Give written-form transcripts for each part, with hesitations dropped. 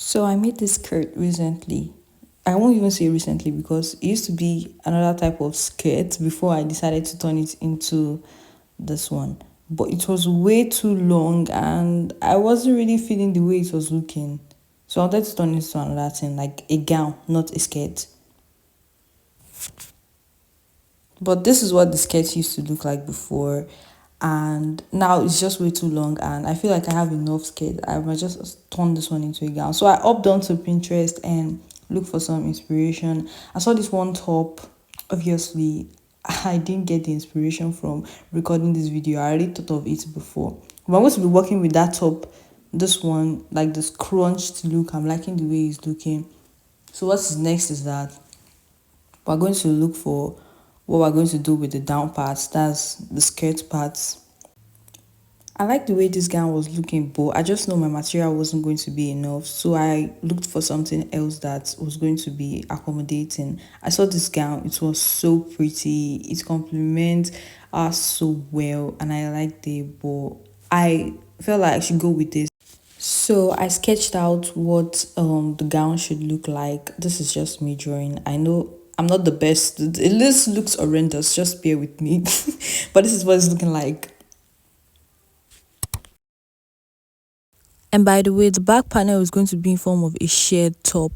So I made this skirt recently. I won't even say recently because it used to be another type of skirt before I decided to turn it into this one. But it was way too long and I wasn't really feeling the way it was looking. So I wanted to turn it into another thing, like a gown, not a skirt. But this is what the skirt used to look like before. And now it's just way too long, and I feel like I have enough skirt. I might just turn this one into a gown. So I upped onto Pinterest and look for some inspiration. I saw this one top. Obviously, I didn't get the inspiration from recording this video. I already thought of it before. But I'm going to be working with that top, this one, like this crunched look. I'm liking the way it's looking. So what's next is that we're going to look for what we're going to do with the down parts, that's the skirt parts. I like the way this gown was looking, but I just know my material wasn't going to be enough, so I looked for something else that was going to be accommodating. I saw this gown, it was so pretty, it complements us so well, and I liked it, but I felt like I should go with this. So I sketched out what the gown should look like. This is just me drawing. I know I'm not the best. This looks horrendous. Just bear with me. But this is what it's looking like. And by the way, the back panel is going to be in form of a shared top.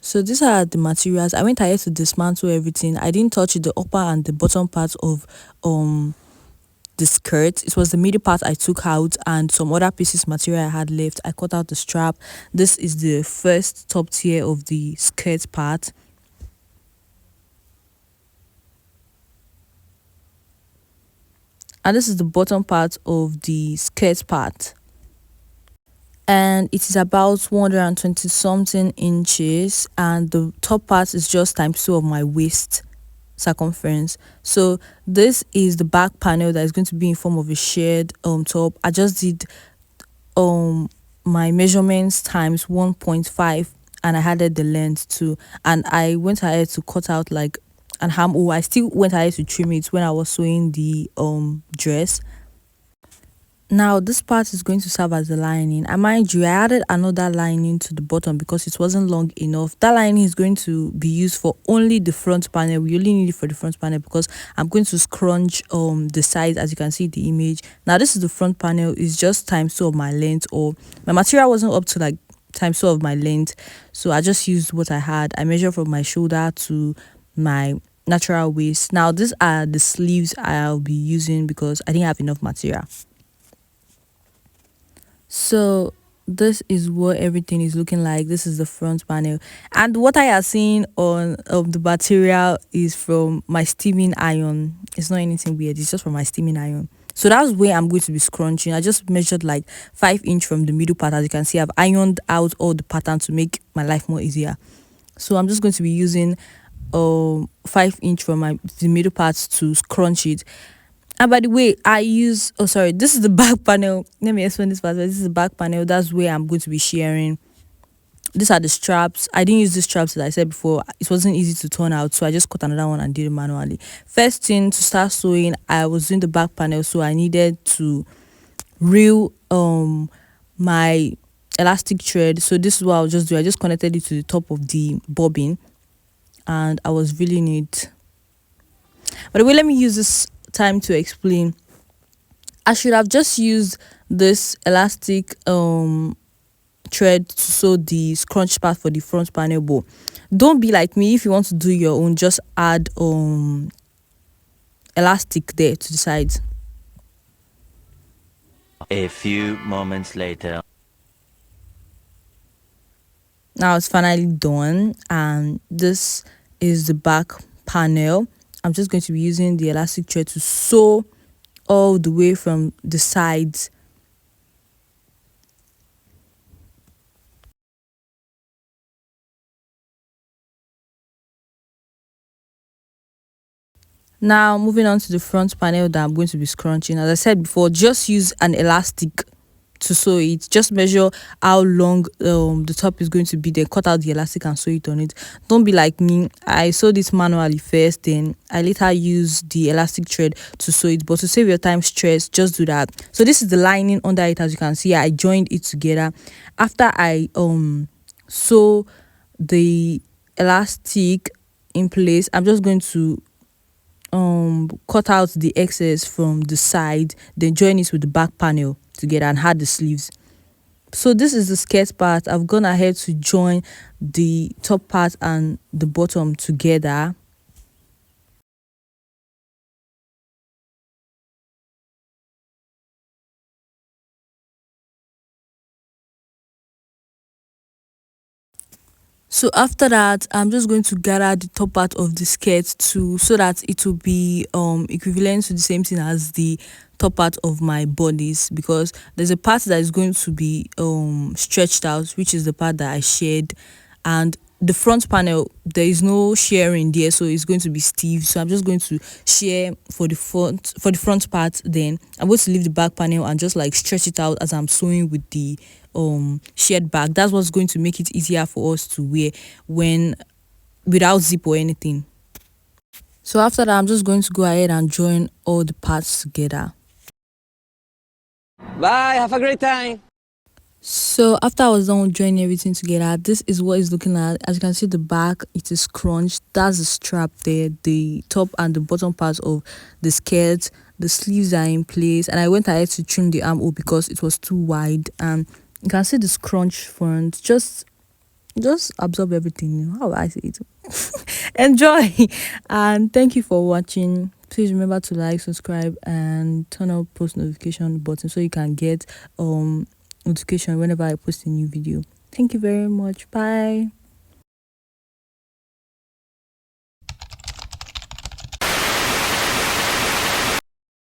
So these are the materials. I went ahead to dismantle everything. I didn't touch the upper and the bottom part of the skirt. It was the middle part I took out and some other pieces material I had left. I cut out the strap. This is the first top tier of the skirt part. And this is the bottom part of the skirt part. And it is about 120 something inches, and the top part is just times 2 of my waist circumference. So this is the back panel that is going to be in form of a shared top. I just did my measurements times 1.5 and I added the length too, and I went ahead to cut out like an armhole. I still went ahead to trim it when I was sewing the dress. Now this part is going to serve as the lining, and mind you, I added another lining to the bottom because it wasn't long enough. That lining is going to be used for only the front panel. We only need it for the front panel because I'm going to scrunch the sides, as you can see the image. Now this is the front panel. It's just times 2 of my length, or my material wasn't up to like times 2 of my length, so I just used what I had. I measured from my shoulder to my natural waist. Now these are the sleeves I'll be using because I didn't have enough material. So this is what everything is looking like. This is the front panel, and what I are seeing on the material is from my steaming iron. It's not anything weird, it's just from my steaming iron. So that's where I'm going to be scrunching. I just measured like 5 inch from the middle part. As you can see, I've ironed out all the pattern to make my life more easier. So I'm just going to be using 5 inch from the middle parts to scrunch it. And by the way, I use, oh sorry, this is the back panel. Let me explain this part. This is the back panel. That's where I'm going to be sharing. These are the straps. I didn't use the straps, as I said before. It wasn't easy to turn out, so I just cut another one and did it manually. First thing, to start sewing, I was doing the back panel, so I needed to reel my elastic thread. So this is what I'll just do. I just connected it to the top of the bobbin and I was reeling it. By the way, let me use this time to explain. I should have just used this elastic thread to sew the scrunch part for the front panel, but don't be like me. If you want to do your own, just add elastic there to the sides. A few moments later. Now it's finally done, and this is the back panel. I'm just going to be using the elastic thread to sew all the way from the sides. Now moving on to the front panel that I'm going to be scrunching. As I said before, just use an elastic to sew it. Just measure how long the top is going to be, then cut out the elastic and sew it on it. Don't be like me. I sewed it manually first, then I later use the elastic thread to sew it. But to save your time stress, just do that. So this is the lining under it. As you can see, I joined it together. After I sew the elastic in place. I'm just going to cut out the excess from the side, then join it with the back panel together and add the sleeves. So this is the skirt part. I've gone ahead to join the top part and the bottom together. So after that, I'm just going to gather the top part of the skirt to so that it will be equivalent to the same thing as the top part of my bodice, because there's a part that is going to be stretched out, which is the part that I shared, and the front panel there is no sharing there, so it's going to be stiff. So I'm just going to share for the front part, then I'm going to leave the back panel and just like stretch it out as I'm sewing with the shared back. That's what's going to make it easier for us to wear when without zip or anything. So after that, I'm just going to go ahead and join all the parts together. Bye, have a great time. So after I was done with joining everything together, this is what it's looking like. As you can see, the back, it is scrunched. That's the strap there. The top and the bottom part of the skirt, the sleeves are in place, and I went ahead to trim the armhole because it was too wide. And you can see the scrunch front. Just absorb everything. You know how I say it. Enjoy, and thank you for watching. Please remember to like, subscribe, and turn on post notification button so you can get notification whenever I post a new video. Thank you very much. Bye.